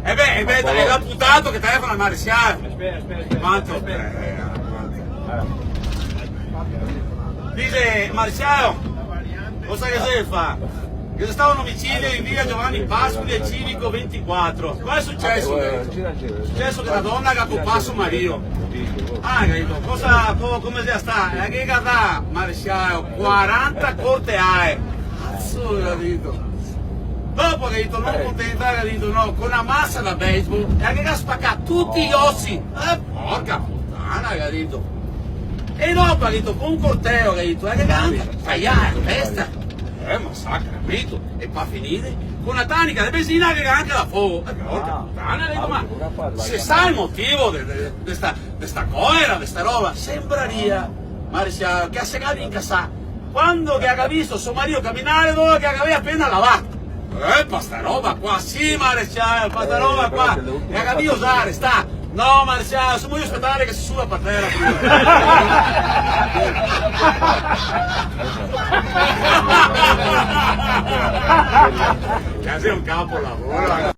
È l'amputato che telefona al maresciallo. Aspetta. Quanto? Dice, maresciallo, cosa che si fa? Che c'è stato un omicidio in via Giovanni Pascoli al Civico 24. Cosa è successo? È successo che una donna ha accoppato un marito. Capito? Come si sta? Che da maresciallo, 40 corte AE. Cazzo, capito? Dopo, capito, non contenta, capito, no, con una massa da baseball e anche che ha spaccato tutti gli ossi. Porca puttana, capito? E dopo, capito, con un corteo, capito, che anche tagliare la testa. Massacra, capito? E per finire con una tanica di benzina che anche la fuoco. Porca puttana, capito, ma se sa il motivo di questa cosa, di sta roba, sembraria, maresciallo, che ha segato in casa quando che ha visto suo marito camminare dove che aveva appena lavato. Pa sta roba qua, sì maresciallo, pa sta roba qua, e ha capito usare, sta, no maresciallo, sono io aspettare che si suba per terra prima. Che sei un capolavoro.